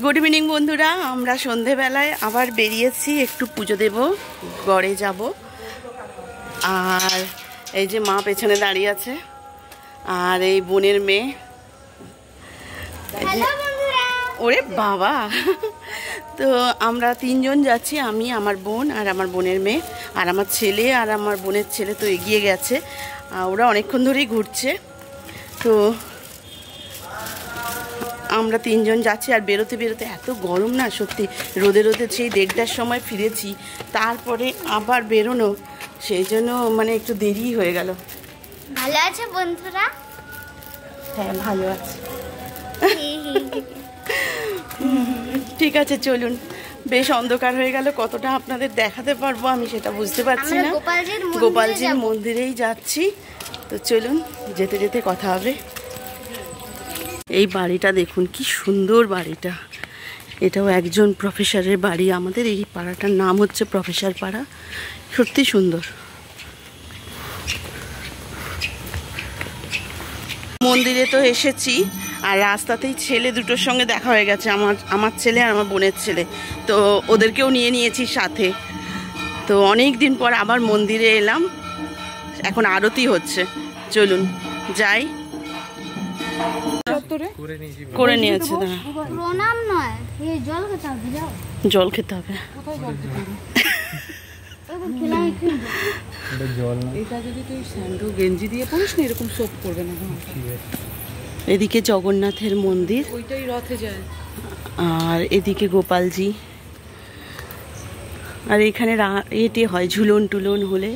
Good evening বন্ধুরা, আমরা সন্ধেবেলায় আবার বেরিয়েছি, একটু পুজো দেব, গড়ে যাব। আর এই যে মা পেছনে দাঁড়িয়ে আছে, আর এই বোনের মেয়ে। ওরে বাবা! তো আমরা তিনজন যাচ্ছি, আমি, আমার বোন আর আমার বোনের মেয়ে, আর আমার ছেলে আর আমার বোনের ছেলে তো এগিয়ে গেছে। ওরা অনেকক্ষণ ধরেই ঘুরছে। তো আমরা তিনজন যাচ্ছি, আর বেরোতে বেরোতে এত গরম না, সত্যি রোদে রোদে সেই 1:30টার সময় ফিরেছি, তারপরে আবার বেরোনো, সেই জন্য মানে একটু দেরি হয়ে গেল। ভালো আছে বন্ধুরা? হ্যাঁ, ভালো আছে। ঠিক আছে, চলুন। বেশ অন্ধকার হয়ে গেল, কতটা আপনাদের দেখাতে পারবো আমি সেটা বুঝতে পারছি না। গোপালজির মন্দিরেই যাচ্ছি, তো চলুন, যেতে যেতে কথা হবে। এই বাড়িটা দেখুন, কি সুন্দর বাড়িটা। এটাও একজন প্রফেসরের বাড়ি। আমাদের এই পাড়াটার নাম হচ্ছে প্রফেসর পাড়া। সত্যি সুন্দর। মন্দিরে তো এসেছি, আর রাস্তাতেই ছেলে দুটোর সঙ্গে দেখা হয়ে গেছে, আমার ছেলে আর আমার বোনের ছেলে। তো ওদেরকেও নিয়ে নিয়েছি সাথে। তো অনেক দিন পর আবার মন্দিরে এলাম। এখন আরতি হচ্ছে, চলুন যাই। করে নিয়েছে, প্রণাম নয়, এই জল খেতে হবে। যাও, জল খেতে হবে। গেঞ্জি দিয়ে পড়িস না, এরকম সোপ করবে না। এদিকে জগন্নাথের মন্দির, ওইটাই রথে যায়, আর এদিকে গোপালজি। আর এখানে এটি হয় ঝুলন টুলন হলে,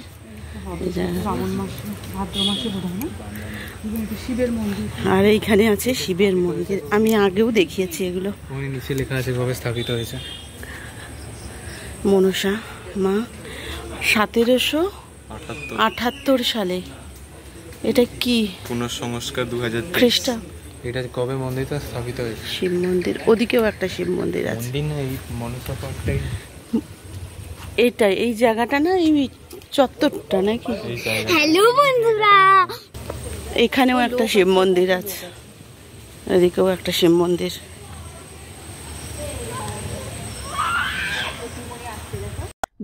শিবের মন্দির। আর এইখানে আছে শিবের মন্দির, আমি আগেও দেখিয়েছি এগুলো। নিচে লেখা আছে কবে স্থাপিত হয়েছে। মনসা মা 1778 সালে। এটা কি পুনঃসংস্কার 2000 খ্রিস্টাব্দ। এটা কবে মন্দিরটা স্থাপিত হয়েছে? শিব মন্দির, ওদিকেও একটা শিব মন্দির আছে। এটাই এই জায়গাটা না, এই চত্বরটা নাকি? হ্যালো বন্ধুরা, এখানেও একটা শিব মন্দির আছে, এদিকেও একটা শিব মন্দির।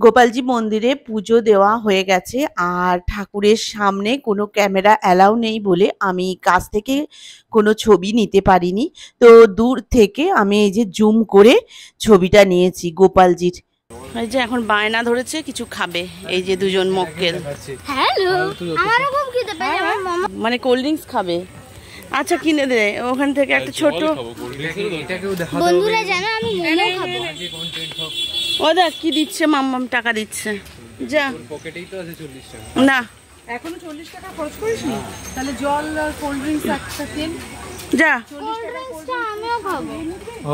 গোপালজি মন্দিরে পুজো দেওয়া হয়ে গেছে, আর ঠাকুরের সামনে কোনো ক্যামেরা অ্যালাউ নেই বলে আমি কাছ থেকে কোনো ছবি নিতে পারিনি। তো দূর থেকে আমি এই যে জুম করে ছবিটা নিয়েছি গোপালজির। এই যে এখন বায়না ধরেছে কিছু খাবে, এই যে দুজন মক্কেল। হ্যালো, আমারও খুব খেতে পারে, আমার মামা মানে কোল্ড ড্রিঙ্কস খাবে। আচ্ছা, কিনে দে ওখান থেকে একটা ছোট। বন্ধুরা জানো আমি মোমো খাবো। ও দেখ কি দিচ্ছে, মাম্মাম টাকা দিচ্ছে। যা, পকেটেই তো আছে 40 টাকা। না, এখনো 40 টাকা খরচ করিসনি? তাহলে জল আর কোল্ড ড্রিঙ্কস একটা তেল। যা। কোল্ড ড্রিঙ্কসটা আমিও খাবো।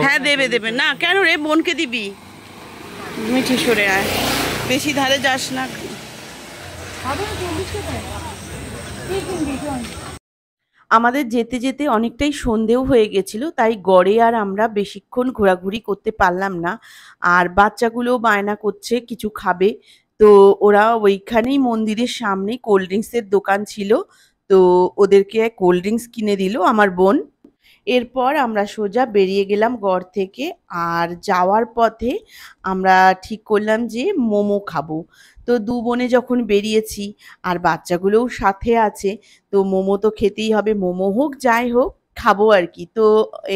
হ্যাঁ, দেবে না। কেন রে, বোনকে দিবি? মিঠি সরে আয়, বেশি ধারে যাস না। আমাদের যেতে যেতে অনেকটাই সন্ধেও হয়ে গেছিল, তাই গড়ে আর আমরা বেশিক্ষণ ঘোরাঘুরি করতে পারলাম না। আর বাচ্চাগুলোও বায়না করছে কিছু খাবে, তো ওরা ওইখানেই মন্দিরের সামনে কোল্ড ড্রিঙ্কসের দোকান ছিল, তো ওদেরকে কোল্ড ড্রিঙ্কস কিনে দিল আমার বোন। এরপর আমরা সোজা বেরিয়ে গেলাম গড় থেকে, আর যাওয়ার পথে আমরা ঠিক করলাম যে মোমো খাবো। তো দু বোনে যখন বেরিয়েছি আর বাচ্চাগুলোও সাথে আছে, তো মোমো তো খেতেই হবে, মোমো হোক যাই হোক খাবো আর কি। তো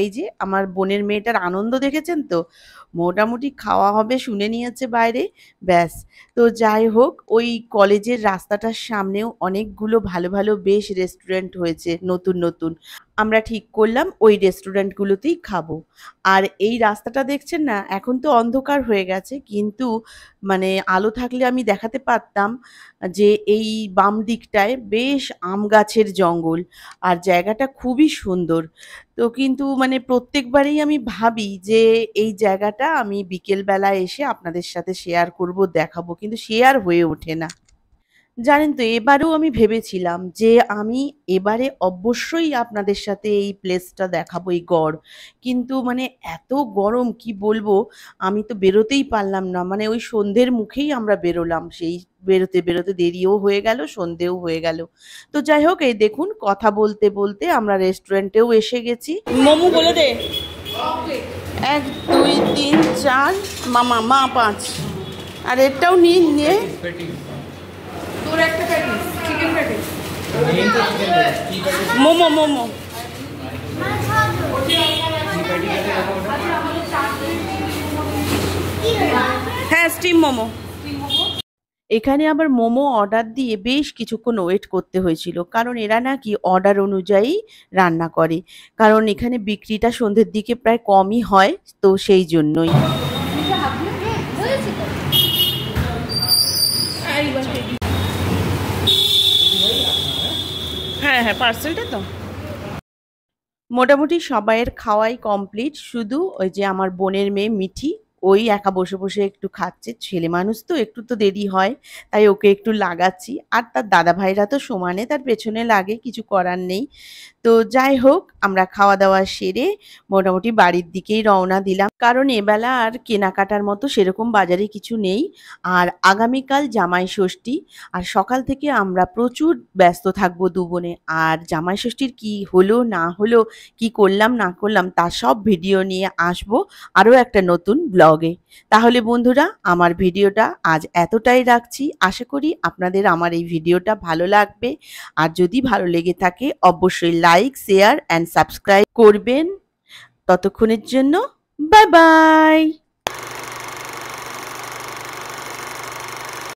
এই যে আমার বোনের মেয়েটার আনন্দ দেখেছেন তো, মোটামুটি খাওয়া হবে শুনে নিয়েছে বাইরে, ব্যাস। তো যাই হোক, ওই কলেজের রাস্তাটার সামনেও অনেকগুলো ভালো ভালো বেশ রেস্টুরেন্ট হয়েছে নতুন নতুন। আমরা ঠিক করলাম ওই রেস্টুরেন্টগুলোতেই খাবো। আর এই রাস্তাটা দেখছেন না, এখন তো অন্ধকার হয়ে গেছে, কিন্তু মানে আলো থাকলে আমি দেখাতে পারতাম যে এই বাম দিকটায় বেশ আম গাছের জঙ্গল, আর জায়গাটা খুবই সুন্দর। তো কিন্তু মানে প্রত্যেকবারেই আমি ভাবি যে এই জায়গাটা আমি বিকেলবেলায় এসে আপনাদের সাথে শেয়ার করব, দেখাবো, কিন্তু শেয়ার হয়ে ওঠে না। জানেন তো, এবারেও আমি ভেবেছিলাম যে আমি এবারে অবশ্যই আপনাদের সাথে এই প্লেসটা দেখাবো, এই গড়। কিন্তু মানে এত গরম কি বলবো, আমি তো বেরোতেই পারলাম না। মানে ওই সন্ধ্যের মুখেই আমরা বেরোলাম, সেই বেরোতে বেরোতে দেরিও হয়ে গেল, সন্ধ্যেও হয়ে গেল। তো যাই হোক, এই দেখুন কথা বলতে বলতে আমরা রেস্টুরেন্টেও এসে গেছি। মোমো বলে দে। 1 2 3 4 মামা মা 5 আর এটাও নিয়ে তোর একটা প্যাটিস চিকেন প্যাটিস মোমো হ্যাঁ স্টিম মোমো। এখানে আবার মোমো অর্ডার দিয়ে বেশ কিছুক্ষণ ওয়েট করতে হয়েছিল, কারণ এরা নাকি অর্ডার অনুযায়ী রান্না করে, কারণ এখানে বিক্রিটা সন্ধ্যের দিকে প্রায় কমই হয়, তো সেই জন্যই। হ্যাঁ পার্সেলটা তো মোটামুটি সবাইয়ের খাওয়াই কমপ্লিট, শুধু ওই যে আমার বোনের মেয়ে মিঠি ওই একা বসে বসে একটু খাচ্ছে, ছেলে মানুষ তো একটু তো দেরি হয়, তাই ওকে একটু লাগাচ্ছি, আর তার দাদা ভাইরা তো সমানে তার পেছনে লাগে, কিছু করার নেই। তো যাই হোক, আমরা খাওয়া দাওয়া সেরে মোটামুটি বাড়ির দিকেই রওনা দিলাম, কারণ এবেলা আর কেনাকাটার মতো সেরকম বাজারে কিছু নেই, আর আগামীকাল জামাই ষষ্ঠী, আর সকাল থেকে আমরা প্রচুর ব্যস্ত থাকবো দুবোনে, আর জামাই ষষ্ঠীর কি হলো না হলো, কি করলাম না করলাম, তার সব ভিডিও নিয়ে আসবো আরও একটা নতুন ব্লগে। তাহলে বন্ধুরা, আমার ভিডিওটা আজ এতটাই রাখছি, আশা করি আপনাদের আমার এই ভিডিওটা ভালো লাগবে, আর যদি ভালো লেগে থাকে অবশ্যই লাইক শেয়ার অ্যান্ড সাবস্ক্রাইব করবেন। ততক্ষণের জন্য বাই বাই।